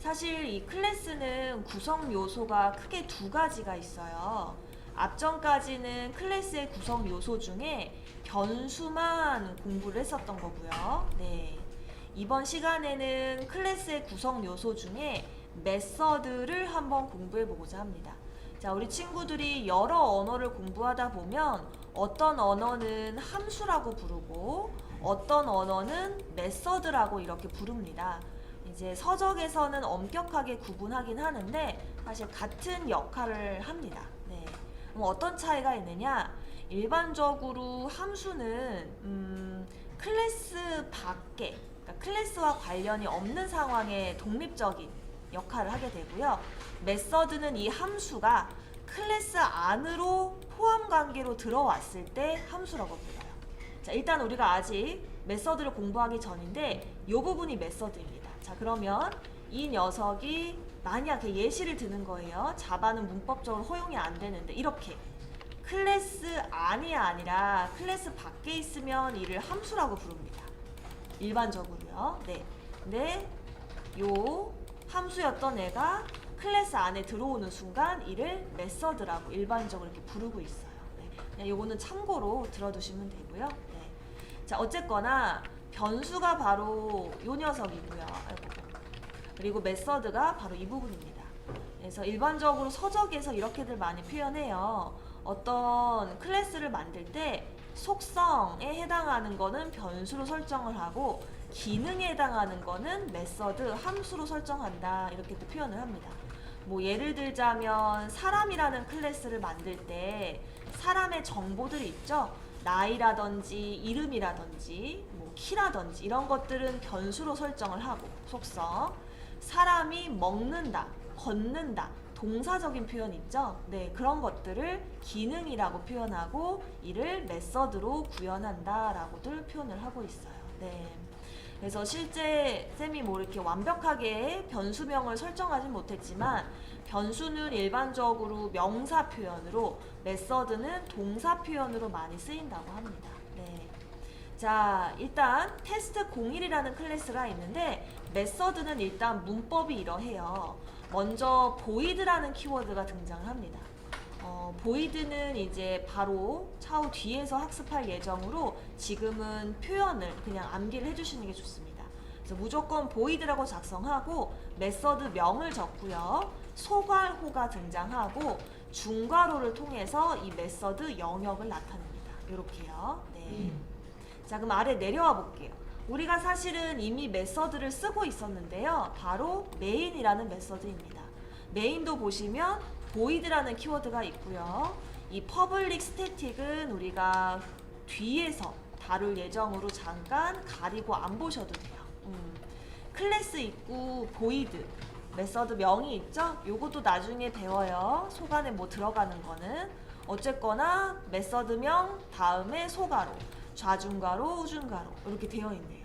사실 이 클래스는 구성 요소가 크게 두 가지가 있어요. 앞전까지는 클래스의 구성 요소 중에 변수만 공부를 했었던 거고요. 네. 이번 시간에는 클래스의 구성 요소 중에 메서드를 한번 공부해 보고자 합니다. 자, 우리 친구들이 여러 언어를 공부하다 보면 어떤 언어는 함수라고 부르고 어떤 언어는 메서드라고 이렇게 부릅니다. 이제 서적에서는 엄격하게 구분하긴 하는데 사실 같은 역할을 합니다. 네. 그럼 어떤 차이가 있느냐? 일반적으로 함수는 클래스 밖에, 그러니까 클래스와 관련이 없는 상황에 독립적인 역할을 하게 되고요. 메서드는 이 함수가 클래스 안으로 포함 관계로 들어왔을 때 함수라고 불러요. 자, 일단 우리가 아직 메서드를 공부하기 전인데 이 부분이 메서드입니다. 자, 그러면 이 녀석이 만약에 예시를 드는 거예요. 자바는 문법적으로 허용이 안 되는데 이렇게 클래스 안이 아니라 클래스 밖에 있으면 이를 함수라고 부릅니다. 일반적으로요. 네. 근데 요 함수였던 애가 클래스 안에 들어오는 순간 이를 메서드라고 일반적으로 이렇게 부르고 있어요. 네. 그냥 요거는 참고로 들어두시면 되고요. 네. 자, 어쨌거나 변수가 바로 요 녀석이고요. 그리고 메서드가 바로 이 부분입니다. 그래서 일반적으로 서적에서 이렇게들 많이 표현해요. 어떤 클래스를 만들 때 속성에 해당하는 거는 변수로 설정을 하고 기능에 해당하는 거는 메서드, 함수로 설정한다. 이렇게 또 표현을 합니다. 뭐 예를 들자면 사람이라는 클래스를 만들 때 사람의 정보들이 있죠. 나이라든지 이름이라든지 뭐 키라든지 이런 것들은 변수로 설정을 하고 속성. 사람이 먹는다, 걷는다, 동사적인 표현 있죠? 네, 그런 것들을 기능이라고 표현하고 이를 메서드로 구현한다 라고들 표현을 하고 있어요. 네. 그래서 실제 쌤이 뭐 이렇게 완벽하게 변수명을 설정하진 못했지만 변수는 일반적으로 명사 표현으로 메서드는 동사 표현으로 많이 쓰인다고 합니다. 네. 자, 일단 테스트 01이라는 클래스가 있는데 메서드는 일단 문법이 이러해요. 먼저 void라는 키워드가 등장을 합니다. void는 이제 바로 차후 뒤에서 학습할 예정으로 지금은 표현을 그냥 암기를 해주시는 게 좋습니다. 그래서 무조건 void라고 작성하고 메서드 명을 적고요. 소괄호가 등장하고 중괄호를 통해서 이 메서드 영역을 나타냅니다. 이렇게요. 네. 자, 그럼 아래 내려와 볼게요. 우리가 사실은 이미 메서드를 쓰고 있었는데요. 바로 메인이라는 메서드입니다. 메인도 보시면 void라는 키워드가 있고요. 이 public static은 우리가 뒤에서 다룰 예정으로 잠깐 가리고 안 보셔도 돼요. 클래스 있고 void 메서드 명이 있죠? 요것도 나중에 배워요. 속안에 뭐 들어가는 거는. 어쨌거나 메서드명 다음에 소괄호, 좌중괄호, 우중괄호 이렇게 되어 있네요.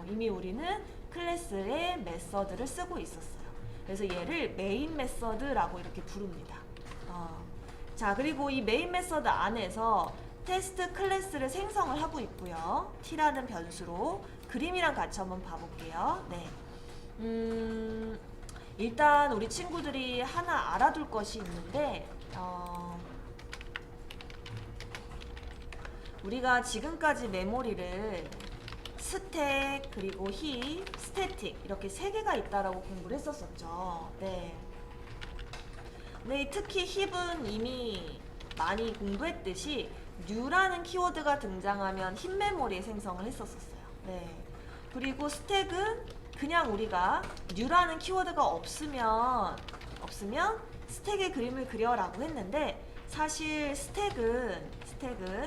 이미 우리는 클래스의 메서드를 쓰고 있었어요. 그래서 얘를 메인 메서드라고 이렇게 부릅니다. 자, 그리고 이 메인 메서드 안에서 테스트 클래스를 생성을 하고 있고요. t라는 변수로 그림이랑 같이 한번 봐볼게요. 네. 일단 우리 친구들이 하나 알아둘 것이 있는데 우리가 지금까지 메모리를 스택 그리고 히, 스태틱 이렇게 세 개가 있다라고 공부를 했었었죠. 네. 네, 특히 힙은 이미 많이 공부했듯이 new라는 키워드가 등장하면 힙 메모리에 생성을 했었어요. 네. 그리고 스택은 그냥 우리가 new라는 키워드가 없으면 스택의 그림을 그려라고 했는데 사실 스택은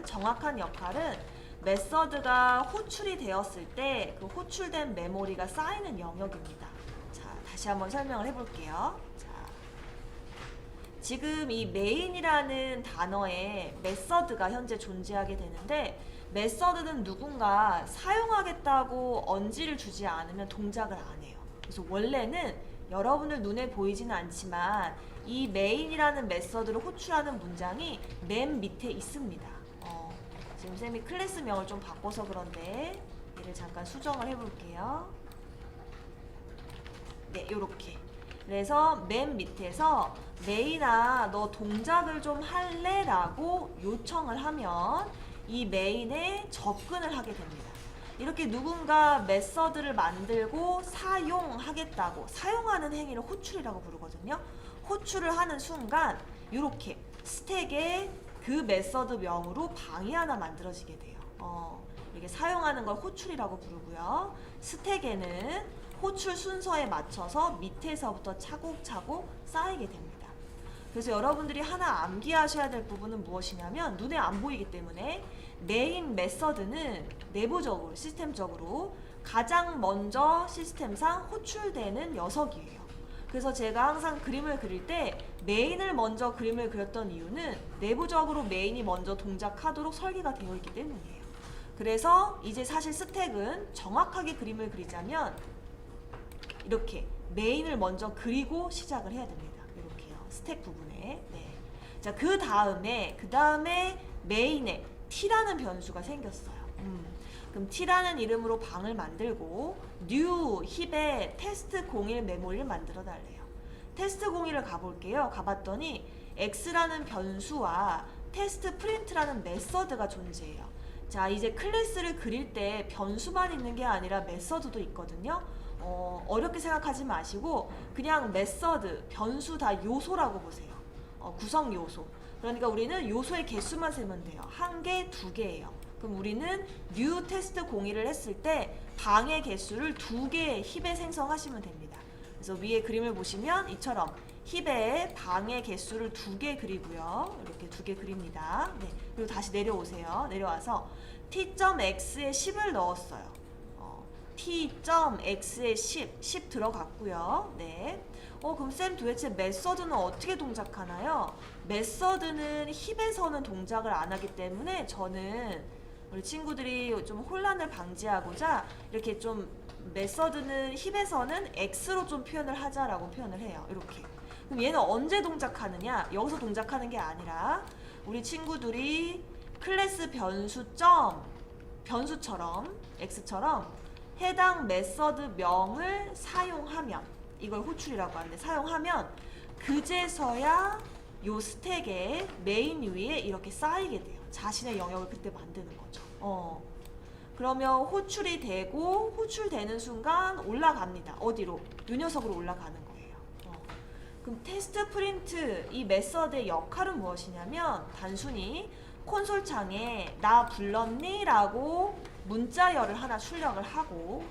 정확한 역할은 메서드가 호출이 되었을 때 그 호출된 메모리가 쌓이는 영역입니다. 자, 다시 한번 설명을 해볼게요. 자, 지금 이 메인이라는 단어에 메서드가 현재 존재하게 되는데 메서드는 누군가 사용하겠다고 언지를 주지 않으면 동작을 안 해요. 그래서 원래는 여러분들 눈에 보이지는 않지만 이 메인이라는 메서드를 호출하는 문장이 맨 밑에 있습니다. 지금 쌤이 클래스명을 좀 바꿔서 그런데 얘를 잠깐 수정을 해볼게요. 네, 요렇게 그래서 맨 밑에서 메인아 너 동작을 좀 할래? 라고 요청을 하면 이 메인에 접근을 하게 됩니다. 이렇게 누군가 메서드를 만들고 사용하겠다고, 사용하는 행위를 호출이라고 부르거든요. 호출을 하는 순간 이렇게 스택에 그 메서드 명으로 방이 하나 만들어지게 돼요. 이렇게 사용하는 걸 호출이라고 부르고요. 스택에는 호출 순서에 맞춰서 밑에서부터 차곡차곡 쌓이게 됩니다. 그래서 여러분들이 하나 암기하셔야 될 부분은 무엇이냐면, 눈에 안 보이기 때문에 메인 메서드는 내부적으로, 시스템적으로 가장 먼저 시스템상 호출되는 녀석이에요. 그래서 제가 항상 그림을 그릴 때 메인을 먼저 그림을 그렸던 이유는 내부적으로 메인이 먼저 동작하도록 설계가 되어 있기 때문이에요. 그래서 이제 사실 스택은 정확하게 그림을 그리자면 이렇게 메인을 먼저 그리고 시작을 해야 됩니다. 이렇게요. 스택 부분에. 네. 자, 그 다음에 메인에 t라는 변수가 생겼어요. 그럼 t라는 이름으로 방을 만들고 new 힙에 test 01 메모리를 만들어 달래요. test 01을 가볼게요. 가봤더니 x라는 변수와 test print라는 메서드가 존재해요. 자, 이제 클래스를 그릴 때 변수만 있는 게 아니라 메서드도 있거든요. 어렵게 생각하지 마시고 그냥 메서드, 변수 다 요소라고 보세요. 구성 요소. 그러니까 우리는 요소의 개수만 세면 돼요. 1개, 2개예요. 그럼 우리는 new test 01을 했을 때 방의 개수를 2개 힙에 생성하시면 됩니다. 그래서 위에 그림을 보시면 이처럼 힙에 방의 개수를 2개 그리고요. 이렇게 2개 그립니다. 네. 그리고 다시 내려오세요. 내려와서 t.x에 10을 넣었어요. t.x에 10 들어갔고요. 네. 그럼 쌤 도대체 메서드는 어떻게 동작하나요? 메서드는 힙에서는 동작을 안 하기 때문에 저는 우리 친구들이 좀 혼란을 방지하고자 이렇게 좀 메서드는 힙에서는 x로 좀 표현을 하자라고 표현을 해요. 이렇게. 그럼 얘는 언제 동작하느냐? 여기서 동작하는 게 아니라 우리 친구들이 클래스 변수처럼 x처럼 해당 메서드 명을 사용하면, 이걸 호출이라고 하는데, 사용하면 그제서야 요 스택에 메인 위에 이렇게 쌓이게 돼요. 자신의 영역을 그때 만드는 거죠. 그러면 호출이 되고 호출되는 순간 올라갑니다. 어디로? 요 녀석으로 올라가는 거예요. 그럼 테스트 프린트 이 메서드의 역할은 무엇이냐면 단순히 콘솔 창에 나 불렀니? 라고 문자열을 하나 출력을 하고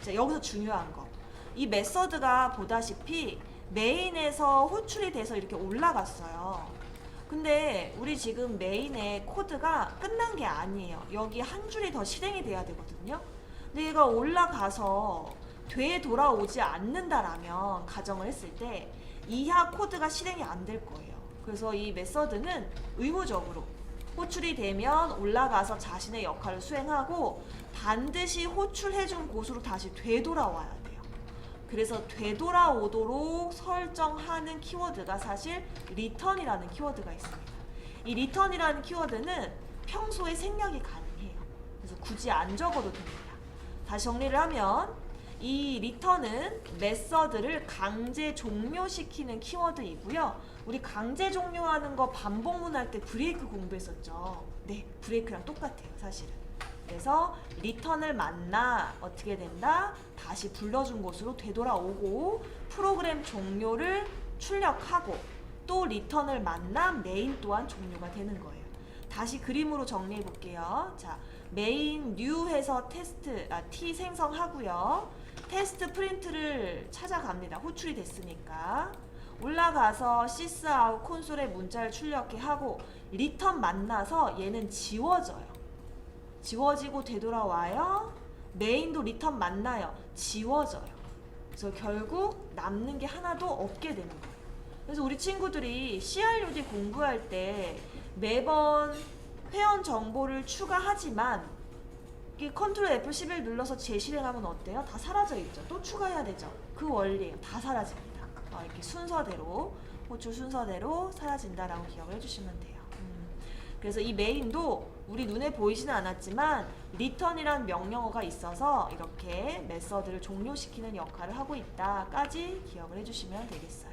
자, 여기서 중요한 거. 이 메서드가 보다시피 메인에서 호출이 돼서 이렇게 올라갔어요. 근데 우리 지금 메인의 코드가 끝난 게 아니에요. 여기 한 줄이 더 실행이 돼야 되거든요. 근데 얘가 올라가서 되돌아오지 않는다라면 가정을 했을 때 이하 코드가 실행이 안 될 거예요. 그래서 이 메서드는 의무적으로 호출이 되면 올라가서 자신의 역할을 수행하고 반드시 호출해준 곳으로 다시 되돌아와야 돼요. 그래서 되돌아오도록 설정하는 키워드가 사실 return이라는 키워드가 있습니다. 이 return이라는 키워드는 평소에 생략이 가능해요. 그래서 굳이 안 적어도 됩니다. 다시 정리를 하면 이 return은 메서드를 강제 종료시키는 키워드이고요. 우리 강제 종료하는 거 반복문 할 때 브레이크 공부했었죠. 네, 브레이크랑 똑같아요, 사실은. 그래서 return을 만나 어떻게 된다? 다시 불러준 곳으로 되돌아오고 프로그램 종료를 출력하고 또 return을 만나 메인 또한 종료가 되는 거예요. 다시 그림으로 정리해 볼게요. 자, 메인 new 해서 t 생성하고요. 테스트 프린트를 찾아갑니다. 호출이 됐으니까. 올라가서 sysout 콘솔에 문자를 출력해 하고 return 만나서 얘는 지워져요. 지워지고 되돌아와요. 메인도 return 만나요. 지워져요. 그래서 결국 남는 게 하나도 없게 되는 거예요. 그래서 우리 친구들이 CRUD 공부할 때 매번 회원 정보를 추가하지만 컨트롤 F11 눌러서 재실행하면 어때요? 다 사라져 있죠. 또 추가해야 되죠. 그 원리예요. 다 사라집니다. 이렇게 순서대로, 호출 순서대로 사라진다라고 기억을 해주시면 돼요. 그래서 이 메인도 우리 눈에 보이지는 않았지만 return이란 명령어가 있어서 이렇게 메서드를 종료시키는 역할을 하고 있다까지 기억을 해주시면 되겠어요.